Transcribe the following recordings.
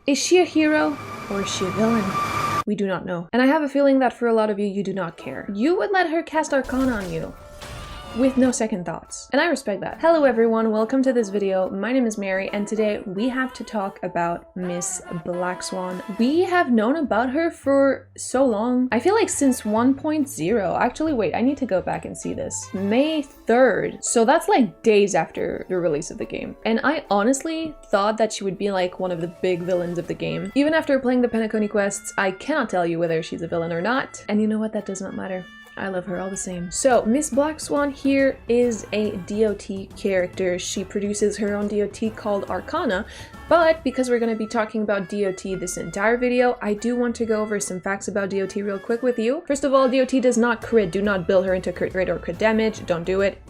Is she a hero or is she a villain? We do not know. And I have a feeling that for a lot of you, you do not care. You would let her cast Arcana on you with no second thoughts. And I respect that. Hello everyone, welcome to this video. My name is Mary, and today we have to talk about Miss Black Swan. We have known about her for so long. I feel like since 1.0. Actually, wait, I need to go back and see this. May 3rd. So that's like days after the release of the game. And I honestly thought that she would be like one of the big villains of the game. Even after playing the Penacony quests, I cannot tell you whether she's a villain or not. And you know what? That does not matter. I love her all the same. So, Miss Black Swan here is a DOT character. She produces her own DOT called Arcana, but because we're going to be talking about DOT this entire video, I do want to go over some facts about DOT real quick with you. First of all, DOT does not crit. Do not build her into crit rate or crit damage. Don't do it.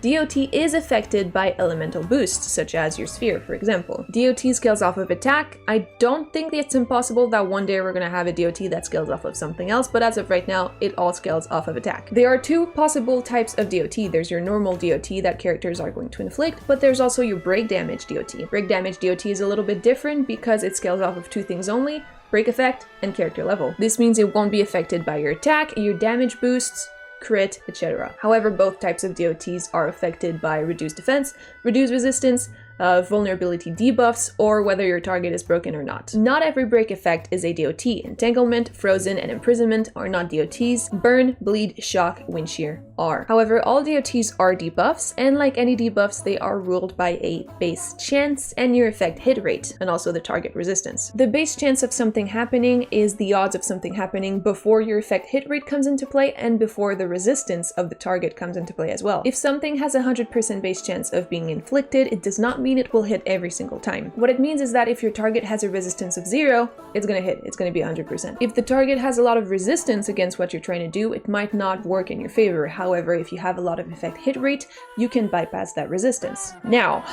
DOT is affected by elemental boosts, such as your sphere, for example. DOT scales off of attack. I don't think it's impossible that one day we're gonna have a DOT that scales off of something else, but as of right now, it all scales off of attack. There are two possible types of DOT. There's your normal DOT that characters are going to inflict, but there's also your break damage DOT. Break damage DOT is a little bit different because it scales off of two things only: break effect and character level. This means it won't be affected by your attack, your damage boosts, crit, etc. However, both types of DOTs are affected by reduced defense, reduced resistance, vulnerability debuffs, or whether your target is broken or not. Not every break effect is a DOT. Entanglement, Frozen, and Imprisonment are not DOTs. Burn, Bleed, Shock, Wind Shear are. However, all DOTs are debuffs, and like any debuffs, they are ruled by a base chance and your effect hit rate, and also the target resistance. The base chance of something happening is the odds of something happening before your effect hit rate comes into play and before the resistance of the target comes into play as well. If something has a 100% base chance of being inflicted, it does not mean it will hit every single time. What it means is that if your target has a resistance of 0, it's gonna hit. It's gonna be 100%. If the target has a lot of resistance against what you're trying to do, it might not work in your favor. However, if you have a lot of effect hit rate, you can bypass that resistance. Now,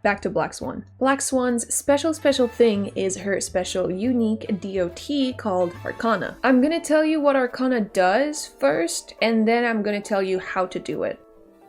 back to Black Swan. Black Swan's special thing is her special unique DOT called Arcana. I'm gonna tell you what Arcana does first, and then I'm gonna tell you how to do it.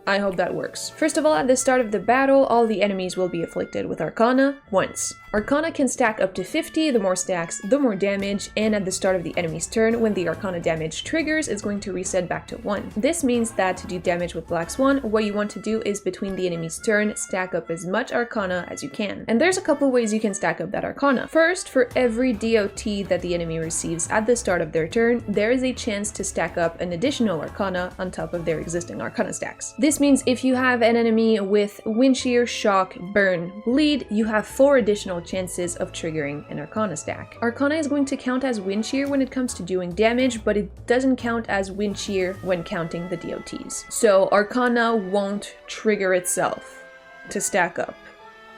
I hope that works. First of all, at the start of the battle, all the enemies will be afflicted with Arcana once. Arcana can stack up to 50, the more stacks, the more damage, and at the start of the enemy's turn, when the Arcana damage triggers, it's going to reset back to 1. This means that to do damage with Black Swan, what you want to do is between the enemy's turn, stack up as much Arcana as you can. And there's a couple ways you can stack up that Arcana. First, for every DOT that the enemy receives at the start of their turn, there is a chance to stack up an additional Arcana on top of their existing Arcana stacks. This means if you have an enemy with Wind Shear, Shock, Burn, Bleed, you have 4 additional chances of triggering an Arcana stack. Arcana is going to count as Wind Shear when it comes to doing damage, but it doesn't count as Wind Shear when counting the DOTs. So Arcana won't trigger itself to stack up,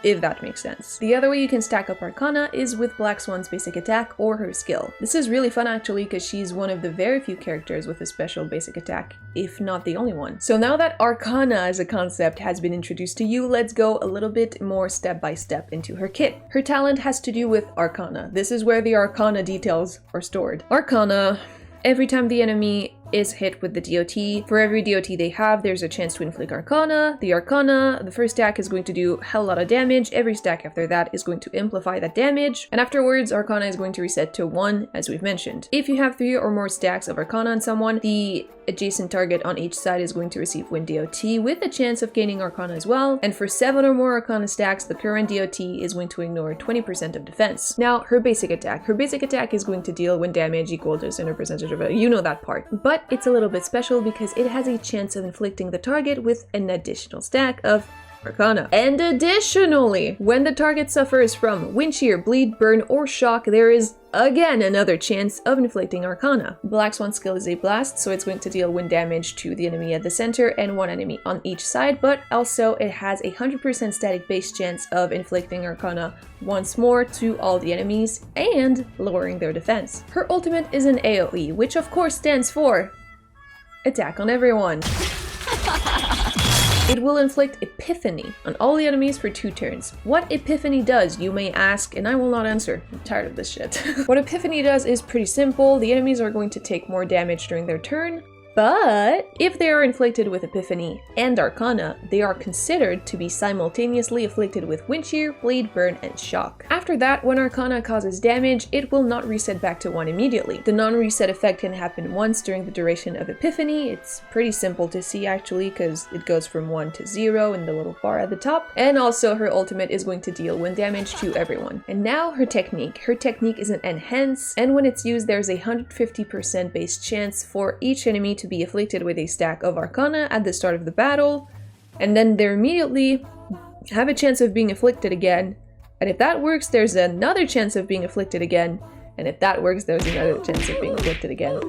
if that makes sense. The other way you can stack up Arcana is with Black Swan's basic attack or her skill. This is really fun actually because she's one of the very few characters with a special basic attack, if not the only one. So now that Arcana as a concept has been introduced to you, let's go a little bit more step by step into her kit. Her talent has to do with Arcana. This is where the Arcana details are stored. Arcana, every time the enemy is hit with the DOT, for every DOT they have, there's a chance to inflict Arcana. The Arcana, the first stack is going to do a hell lot of damage. Every stack after that is going to amplify that damage. And afterwards, Arcana is going to reset to 1, as we've mentioned. If you have 3 or more stacks of Arcana on someone, the adjacent target on each side is going to receive 1 DOT with a chance of gaining Arcana as well. And for 7 or more Arcana stacks, the current DOT is going to ignore 20% of defense. Now, her basic attack. Her basic attack is going to deal when damage equal to a certain percentage of it. You know that part. But it's a little bit special because it has a chance of inflicting the target with an additional stack of Arcana. And additionally, when the target suffers from Wind Shear, Bleed, Burn, or Shock, there is again another chance of inflicting Arcana. Black Swan's skill is a blast, so it's going to deal wind damage to the enemy at the center and 1 enemy on each side, but also it has a 100% static base chance of inflicting Arcana once more to all the enemies and lowering their defense. Her ultimate is an AoE, which of course stands for Attack on Everyone. It will inflict Epiphany on all the enemies for 2 turns. What Epiphany does, you may ask, and I will not answer. I'm tired of this shit. What Epiphany does is pretty simple. The enemies are going to take more damage during their turn, But if they are inflicted with Epiphany and Arcana, they are considered to be simultaneously afflicted with Wind Shear, Bleed, Burn, and Shock. After that, when Arcana causes damage, it will not reset back to 1 immediately. The non-reset effect can happen once during the duration of Epiphany. It's pretty simple to see actually, because it goes from 1 to 0 in the little bar at the top. And also her ultimate is going to deal wind damage to everyone. And now her technique. Her technique is an Enhance, and when it's used, there's a 150% base chance for each enemy to be afflicted with a stack of Arcana at the start of the battle, and then they immediately have a chance of being afflicted again, and if that works, there's another chance of being afflicted again, and if that works, there's another chance of being afflicted again.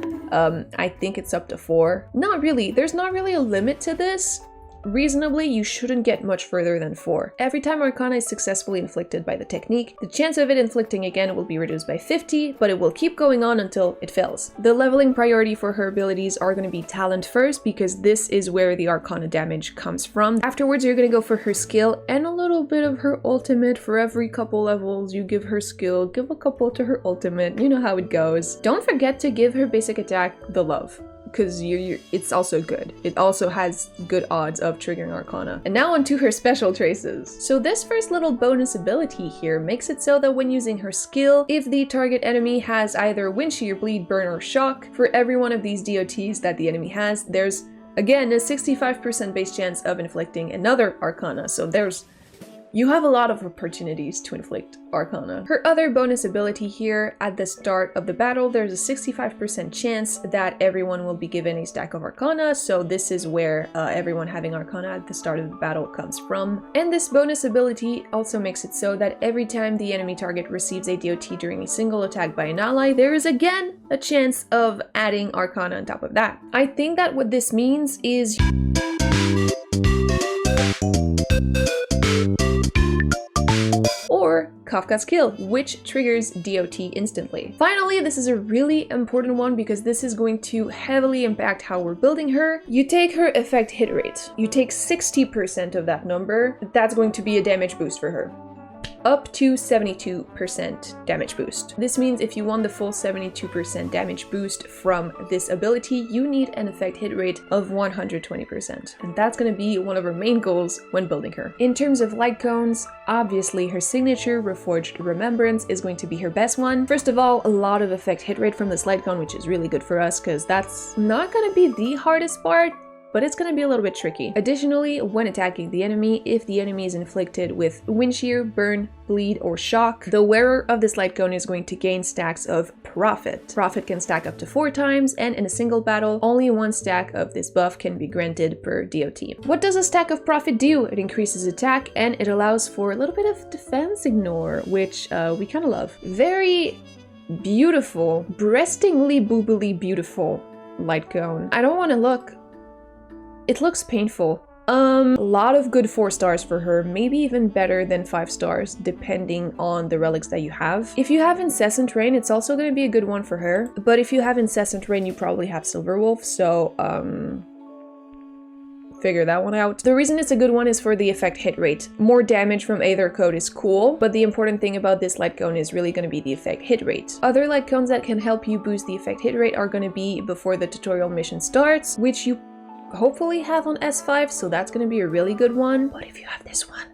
I think it's up to 4. Not really, there's not really a limit to this. Reasonably, you shouldn't get much further than 4. Every time Arcana is successfully inflicted by the technique, the chance of it inflicting again will be reduced by 50, but it will keep going on until it fails. The leveling priority for her abilities are going to be Talent first, because this is where the Arcana damage comes from. Afterwards, you're going to go for her skill and a little bit of her ultimate. For every couple levels, you give her skill, give a couple to her ultimate. You know how it goes. Don't forget to give her basic attack the love, because it's also good. It also has good odds of triggering Arcana. And now onto her special traces. So this first little bonus ability here makes it so that when using her skill, if the target enemy has either Wind Shear, Bleed, Burn, or Shock, for every one of these DOTs that the enemy has, there's again a 65% base chance of inflicting another Arcana. So you have a lot of opportunities to inflict Arcana. Her other bonus ability here, at the start of the battle, there's a 65% chance that everyone will be given a stack of Arcana, so this is where everyone having Arcana at the start of the battle comes from. And this bonus ability also makes it so that every time the enemy target receives a DOT during a single attack by an ally, there is again a chance of adding Arcana on top of that. I think that what this means is or Kafka's Kill, which triggers DOT instantly. Finally, this is a really important one because this is going to heavily impact how we're building her. You take her effect hit rate. You take 60% of that number. That's going to be a damage boost for her. Up to 72% damage boost. This means if you want the full 72% damage boost from this ability, you need an effect hit rate of 120%. And that's going to be one of her main goals when building her. In terms of light cones, obviously her signature Reforged Remembrance is going to be her best one. First of all, a lot of effect hit rate from this light cone, which is really good for us because that's not going to be the hardest part, but it's going to be a little bit tricky. Additionally, when attacking the enemy, if the enemy is inflicted with Wind Shear, Burn, Bleed, or Shock, the wearer of this light cone is going to gain stacks of Profit. Profit can stack up to 4 times, and in a single battle, only 1 stack of this buff can be granted per DOT. What does a stack of Profit do? It increases attack, and it allows for a little bit of defense ignore, which we kind of love. Very beautiful, breastingly boobily beautiful light cone. I don't want to look. It looks painful. A lot of good 4 stars for her, maybe even better than 5 stars, depending on the relics that you have. If you have Incessant Rain, it's also going to be a good one for her. But if you have Incessant Rain, you probably have Silverwolf, so figure that one out. The reason it's a good one is for the effect hit rate. More damage from either code is cool, but the important thing about this light cone is really going to be the effect hit rate. Other light cones that can help you boost the effect hit rate are going to be before the tutorial mission starts, which you hopefully have on S5, so that's going to be a really good one. But if you have this one,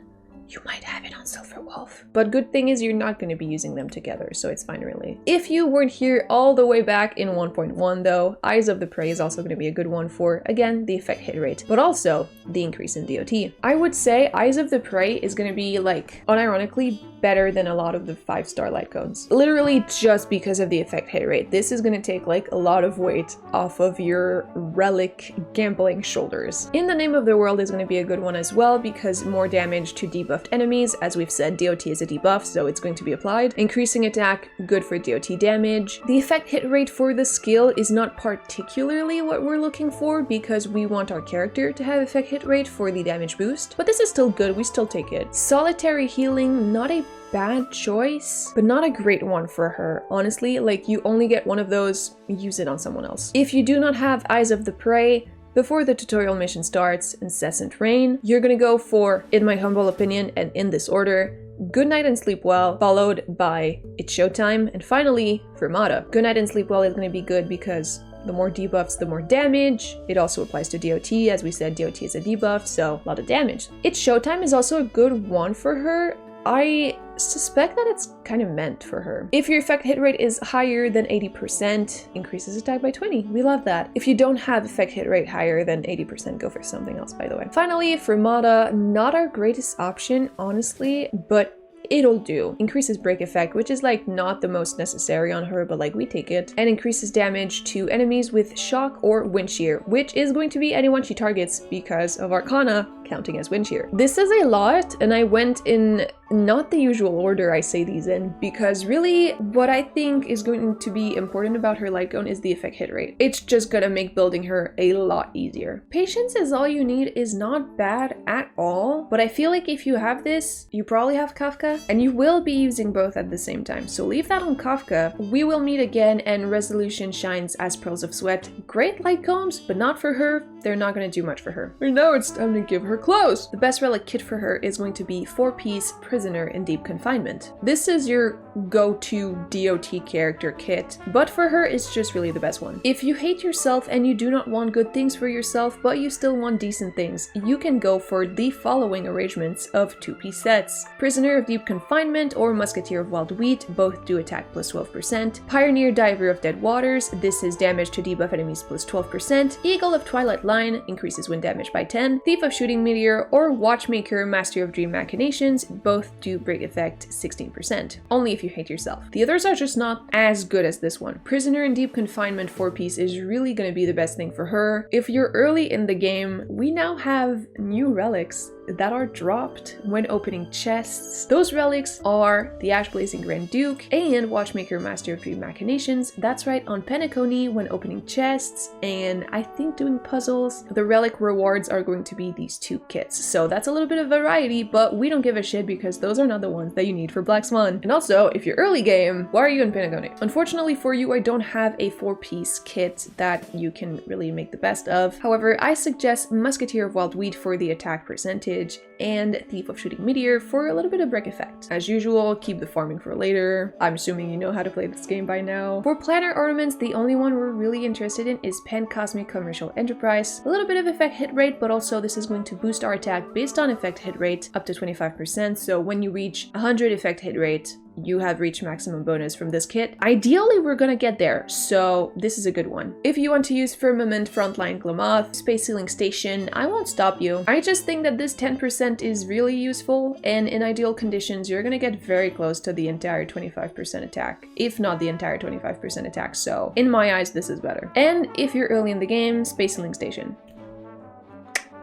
you might have it on Silverwolf. But good thing is you're not going to be using them together, so it's fine really. If you weren't here all the way back in 1.1 though, Eyes of the Prey is also going to be a good one for, again, the effect hit rate, but also the increase in DOT. I would say Eyes of the Prey is going to be, like, unironically better than a lot of the 5-star light cones. Literally just because of the effect hit rate. This is going to take, like, a lot of weight off of your relic gambling shoulders. In the Name of the World is going to be a good one as well because more damage to debuffed enemies. As we've said, DOT is a debuff, so it's going to be applied. Increasing attack, good for DOT damage. The effect hit rate for the skill is not particularly what we're looking for because we want our character to have effect hit rate for the damage boost, but this is still good, we still take it. Solitary Healing, not a bad choice, but not a great one for her. Honestly, like, you only get one of those, use it on someone else. If you do not have Eyes of the Prey, before the tutorial mission starts, Incessant Rain, you're gonna go for, in my humble opinion, and in this order, Good Night and Sleep Well, followed by It's Showtime, and finally, Fermata. Good Night and Sleep Well is gonna be good because The more debuffs, the more damage. It also applies to DOT. As we said, DOT is a debuff, so a lot of damage. Its showtime is also a good one for her. I suspect that it's kind of meant for her. If your effect hit rate is higher than 80%, increases attack by 20. We love that. If you don't have effect hit rate higher than 80%, go for something else, by the way. Finally, for Mata, not our greatest option, honestly, but it'll do. Increases break effect, which is like not the most necessary on her, but like we take it. And increases damage to enemies with shock or wind shear, which is going to be anyone she targets because of Arcana counting as wind shear. This is a lot, and I went in not the usual order I say these in, because really what I think is going to be important about her light cone is the effect hit rate. It's just gonna make building her a lot easier. Patience is all you need is not bad at all, but I feel like if you have this, you probably have Kafka, and you will be using both at the same time. So leave that on Kafka. We will meet again, and Resolution shines as pearls of sweat. Great light cones, but not for her. They're not gonna do much for her. And now it's time to give her clothes. The best relic kit for her is going to be 4-piece Prisoner in Deep Confinement. This is your go-to DOT character kit, but for her it's just really the best one. If you hate yourself and you do not want good things for yourself, but you still want decent things, you can go for the following arrangements of 2-piece sets. Prisoner of Deep Confinement or Musketeer of Wild Wheat, both do attack plus 12%. Pioneer Diver of Dead Waters, this is damage to debuff enemies plus 12%. Eagle of Twilight Line, increases wind damage by 10. Thief of Shooting Meteor or Watchmaker Master of Dream Machinations, both do break effect 16%. Only if you hate yourself. The others are just not as good as this one. Prisoner in Deep Confinement 4-piece is really gonna be the best thing for her. If you're early in the game, we now have new relics that are dropped when opening chests. Those relics are the Ash Blazing Grand Duke and Watchmaker Master of Dream Machinations. That's right, on Penacony when opening chests and I think doing puzzles. The relic rewards are going to be these 2 kits. So that's a little bit of variety, but we don't give a shit because those are not the ones that you need for Black Swan. And also, if you're early game, why are you in Penacony? Unfortunately for you, I don't have a 4-piece kit that you can really make the best of. However, I suggest Musketeer of Wild Wheat for the attack percentage and Thief of Shooting Meteor for a little bit of break effect. As usual, keep the farming for later. I'm assuming you know how to play this game by now. For planner ornaments, the only one we're really interested in is Pen Cosmic Commercial Enterprise. A little bit of effect hit rate, but also this is going to boost our attack based on effect hit rate up to 25%. So when you reach 100 effect hit rate, you have reached maximum bonus from this kit. Ideally, we're gonna get there, so this is a good one. If you want to use Firmament, Frontline Glamoth, Space Sealing Station, I won't stop you. I just think that this 10% is really useful, and in ideal conditions, you're gonna get very close to the entire 25% attack, if not the entire 25% attack, so in my eyes, this is better. And if you're early in the game, Space Sealing Station.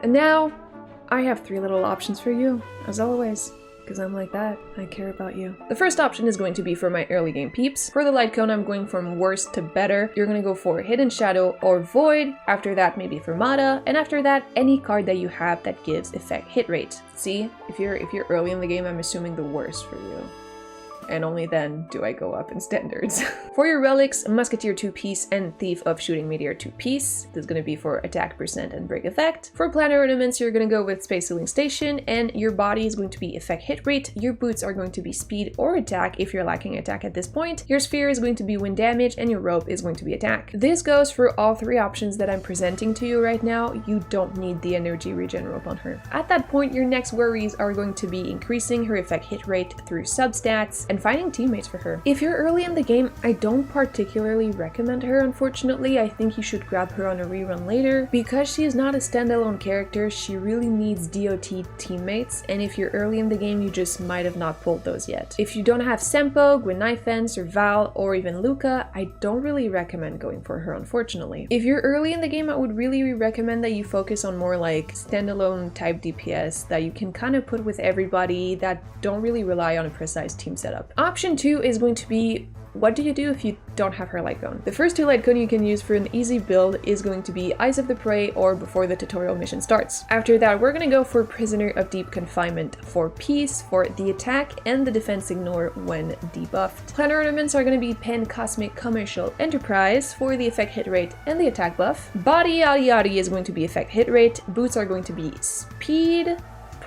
And now, I have 3 little options for you, as always. Because I'm like that, I care about you. The first option is going to be for my early game peeps. For the light cone, I'm going from worst to better. You're gonna go for Hidden Shadow or Void. After that, maybe for Mata. And after that, any card that you have that gives effect hit rate. See, if you're early in the game, I'm assuming the worst for you. And only then do I go up in standards. For your relics, Musketeer 2-piece and Thief of Shooting Meteor 2-piece. This is going to be for attack percent and break effect. For planner ornaments, you're going to go with Space Sealing Station, and your body is going to be effect hit rate. Your boots are going to be speed or attack if you're lacking attack at this point. Your sphere is going to be wind damage, and your rope is going to be attack. This goes for all 3 options that I'm presenting to you right now. You don't need the energy regen rope on her. At that point, your next worries are going to be increasing her effect hit rate through substats and finding teammates for her. If you're early in the game, I don't particularly recommend her, unfortunately. I think you should grab her on a rerun later. Because she is not a standalone character, she really needs DOT teammates, and if you're early in the game, you just might have not pulled those yet. If you don't have Sempo, Gwenifens, or Val, or even Luca, I don't really recommend going for her, unfortunately. If you're early in the game, I would really recommend that you focus on more like standalone type DPS that you can kind of put with everybody that don't really rely on a precise team setup. Option 2 is going to be, what do you do if you don't have her light cone? The first 2 light cone you can use for an easy build is going to be Eyes of the Prey or Before the Tutorial Mission Starts. After that, we're gonna go for Prisoner of Deep Confinement 4-piece for the attack and the defense ignore when debuffed. Planner ornaments are gonna be Pen Cosmic Commercial Enterprise for the effect hit rate and the attack buff. Body Yadi Yadi is going to be effect hit rate. Boots are going to be speed,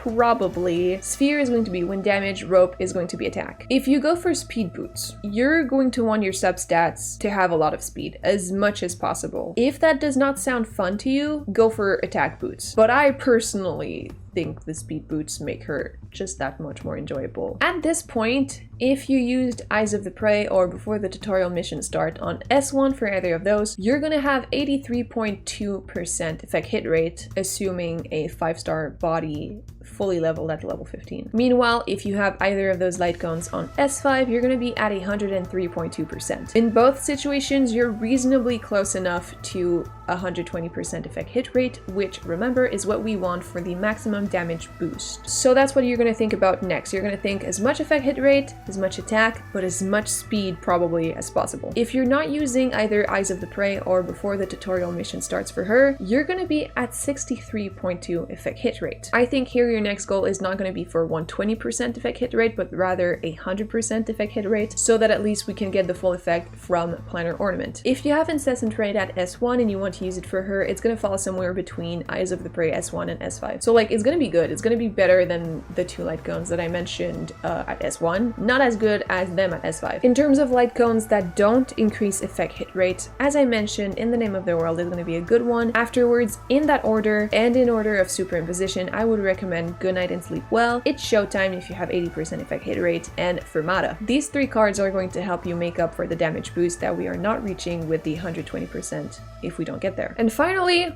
probably. Sphere is going to be wind damage, rope is going to be attack. If you go for speed boots, you're going to want your substats to have a lot of speed, as much as possible. If that does not sound fun to you, go for attack boots. But I personally think the speed boots make her just that much more enjoyable. At this point, if you used Eyes of the Prey or before the tutorial mission start on S1 for either of those, you're gonna have 83.2% effect hit rate, assuming a 5-star body fully leveled at level 15. Meanwhile, if you have either of those light cones on S5, you're gonna be at 103.2%. In both situations, you're reasonably close enough to 120% effect hit rate, which, remember, is what we want for the maximum damage boost. So that's what you're going to think about next. You're going to think as much effect hit rate, as much attack, but as much speed probably as possible. If you're not using either Eyes of the Prey or before the tutorial mission starts for her, you're going to be at 63.2 effect hit rate. I think here your next goal is not going to be for 120% effect hit rate, but rather 100% effect hit rate, so that at least we can get the full effect from Planar Ornament. If you have Incessant Raid at S1 and you want to use it for her, it's going to fall somewhere between Eyes of the Prey S1 and S5. So like, it's going to be good. It's going to be better than the 2 light cones that I mentioned at S1. Not as good as them at S5. In terms of light cones that don't increase effect hit rate, as I mentioned, In the Name of the World is going to be a good one. Afterwards, in that order and in order of superimposition, I would recommend Good Night and Sleep Well, It's Showtime if you have 80% effect hit rate, and Fermata. These 3 cards are going to help you make up for the damage boost that we are not reaching with the 120% if we don't get there. And finally,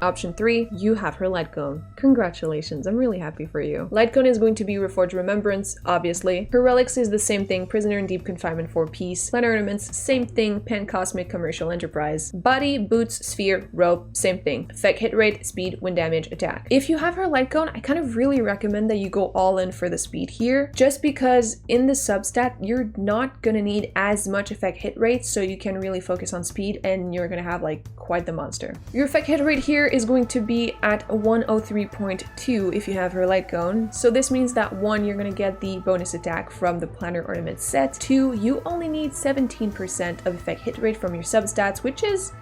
option 3, you have her light cone. Congratulations, I'm really happy for you. Light cone is going to be Reforged Remembrance, obviously. Her relics is the same thing, Prisoner in Deep Confinement for Peace. Planar Ornaments, same thing, Pan Cosmic Commercial Enterprise. Body, boots, sphere, rope, same thing. Effect hit rate, speed, wind damage, attack. If you have her light cone, I kind of really recommend that you go all in for the speed here, just because in the substat, you're not gonna need as much effect hit rate, so you can really focus on speed and you're gonna have like quite the monster. Your effect hit rate here is going to be at 103.2 if you have her light cone. So this means that 1, you're going to get the bonus attack from the Planar Ornament set. 2, you only need 17% of effect hit rate from your substats, which is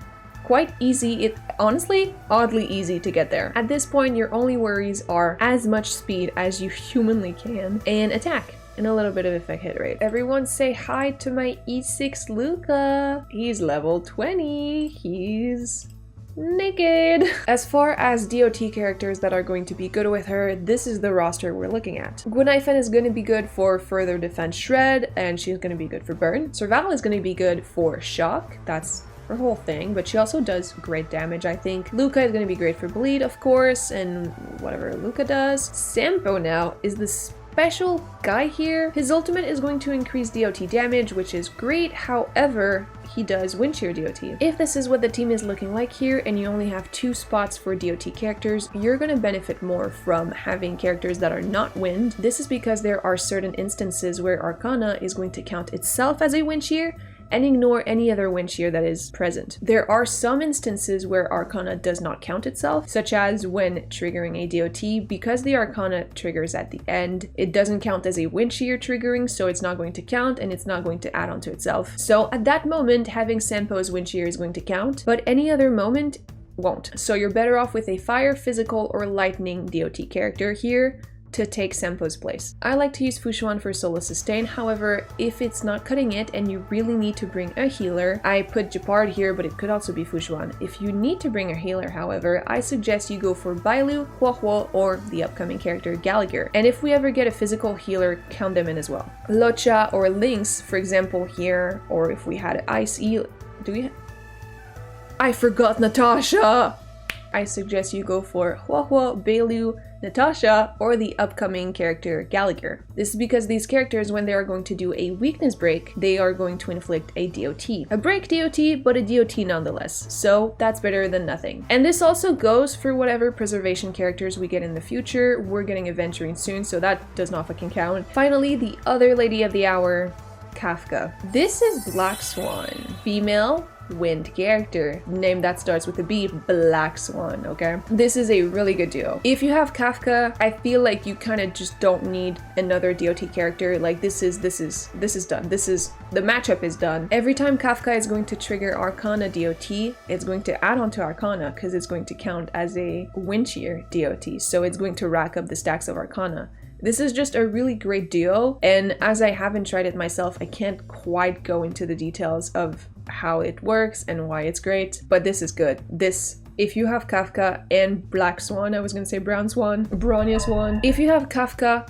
quite easy. It honestly, oddly easy to get there. At this point, your only worries are as much speed as you humanly can and attack, and a little bit of effect hit rate. Everyone say hi to my E6 Luca. He's level 20. He's naked. As far as DOT characters that are going to be good with her, this is the roster we're looking at. Gwynaifen is going to be good for further defense shred, and she's going to be good for burn. Serval is going to be good for shock. That's her whole thing, but she also does great damage, I think. Luca is going to be great for bleed, of course, and whatever Luca does. Sampo now is the special guy here. His ultimate is going to increase DOT damage, which is great. However, he does wind shear DOT. If this is what the team is looking like here and you only have 2 spots for DOT characters, you're going to benefit more from having characters that are not wind. This is because there are certain instances where Arcana is going to count itself as a wind shear and ignore any other wind shear that is present. There are some instances where Arcana does not count itself, such as when triggering a DOT. Because the Arcana triggers at the end, it doesn't count as a wind shear triggering, so it's not going to count and it's not going to add on to itself. So at that moment, having Sampo's wind shear is going to count, but any other moment won't. So you're better off with a fire, physical, or lightning DOT character here to take Sampo's place. I like to use Fushuan for solo sustain. However, if it's not cutting it and you really need to bring a healer, I put Japard here, but it could also be Fushuan. If you need to bring a healer, however, I suggest you go for Bailu, Huohuo, or the upcoming character Gallagher. And if we ever get a physical healer, count them in as well. Locha or Lynx, for example, here, or if we had Ice Eel, I forgot Natasha! I suggest you go for Huohuo, Bailu, Natasha, or the upcoming character Gallagher. This is because these characters, when they are going to do a weakness break, they are going to inflict a DOT. A break DOT, but a DOT nonetheless. So that's better than nothing. And this also goes for whatever preservation characters we get in the future. We're getting Aventurine soon, so that does not fucking count. Finally, the other lady of the hour, Kafka. This is Black Swan. Female, wind character. Name that starts with a B, Black Swan, okay? This is a really good duo. If you have Kafka, I feel like you kind of just don't need another DOT character. Like this is done. The matchup is done. Every time Kafka is going to trigger Arcana DOT, it's going to add on to Arcana because it's going to count as a wind shear DOT. So it's going to rack up the stacks of Arcana. This is just a really great duo, and as I haven't tried it myself, I can't quite go into the details of how it works and why it's great, but this is good. If you have Kafka and Black Swan, I was gonna say Brown Swan, Brawny Swan. If you have Kafka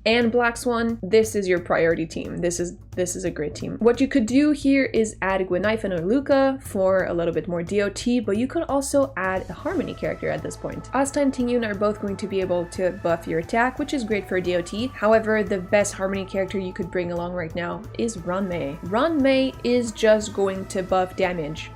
and Black Swan, this is your priority team. This is a great team. What you could do here is add Gwenaifen or Luca for a little bit more DOT, but you could also add a Harmony character at this point. Asta and Tingyun are both going to be able to buff your attack, which is great for DOT. However, the best Harmony character you could bring along right now is Ranmei. Ranmei is just going to buff damage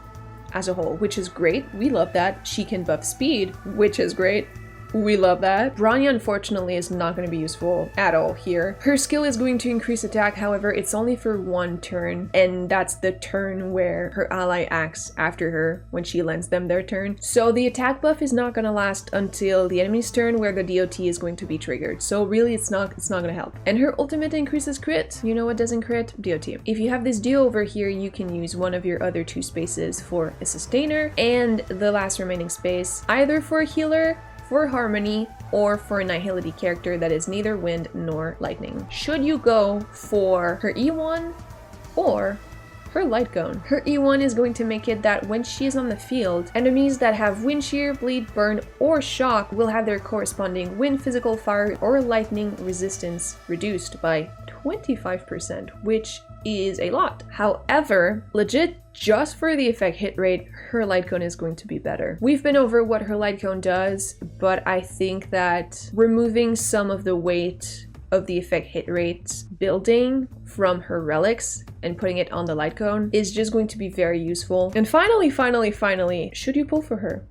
as a whole, which is great. We love that. She can buff speed, which is great. We love that. Branya unfortunately is not going to be useful at all here. Her skill is going to increase attack, however it's only for one turn, and that's the turn where her ally acts after her when she lends them their turn. So the attack buff is not going to last until the enemy's turn where the DOT is going to be triggered. So really it's not going to help. And her ultimate increases crit. You know what doesn't crit? DOT. If you have this duo over here, you can use one of your other two spaces for a sustainer and the last remaining space either for a healer, for Harmony, or for a Nihility character that is neither wind nor lightning. Should you go for her E1 or her light cone? Her E1 is going to make it that when she is on the field, enemies that have wind shear, bleed, burn, or shock will have their corresponding wind, physical, fire, or lightning resistance reduced by 25%, which is a lot. However, legit, just for the effect hit rate, her light cone is going to be better. We've been over what her light cone does, but I think that removing some of the weight of the effect hit rate building from her relics and putting it on the light cone is just going to be very useful. And finally, should you pull for her?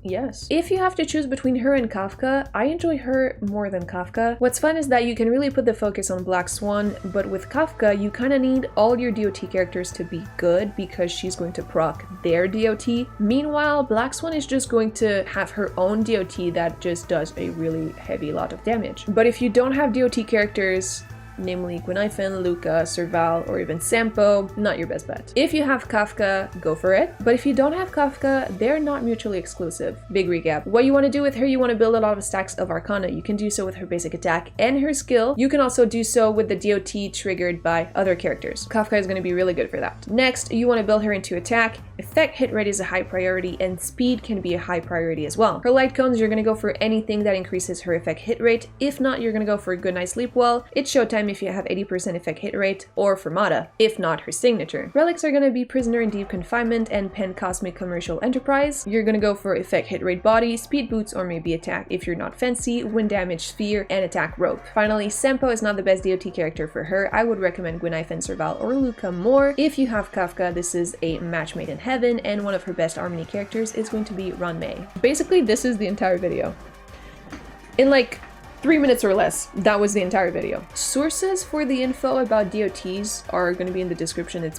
Yes. If you have to choose between her and Kafka, I enjoy her more than Kafka. What's fun is that you can really put the focus on Black Swan, but with Kafka, you kind of need all your DOT characters to be good because she's going to proc their DOT. Meanwhile, Black Swan is just going to have her own DOT that just does a really heavy lot of damage. But if you don't have DOT characters, namely Gwenaifen, Luca, Serval, or even Sampo, not your best bet. If you have Kafka, go for it. But if you don't have Kafka, they're not mutually exclusive. Big recap. What you want to do with her, you want to build a lot of stacks of Arcana. You can do so with her basic attack and her skill. You can also do so with the DOT triggered by other characters. Kafka is going to be really good for that. Next, you want to build her into attack. Effect hit rate is a high priority, and speed can be a high priority as well. Her light cones, you're going to go for anything that increases her effect hit rate. If not, you're going to go for a good night sleep well. It's showtime if you have 80% effect hit rate, or for Mata, if not her signature. Relics are going to be Prisoner in Deep Confinement and Pen Cosmic Commercial Enterprise. You're going to go for effect hit rate body, speed boots, or maybe attack if you're not fancy, wind damage sphere, and attack rope. Finally, Sampo is not the best DOT character for her. I would recommend Gwenaifen, Serval, or Luca more. If you have Kafka, this is a match made in heaven, and one of her best Harmony characters is going to be Ranmei. Basically, this is the entire video. In like 3 minutes or less, that was the entire video. Sources for the info about DOTs are going to be in the description. It's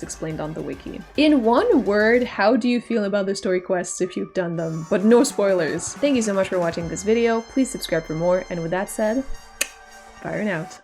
explained on the wiki. In one word, how do you feel about the story quests if you've done them? But no spoilers. Thank you so much for watching this video. Please subscribe for more. And with that said, firing out.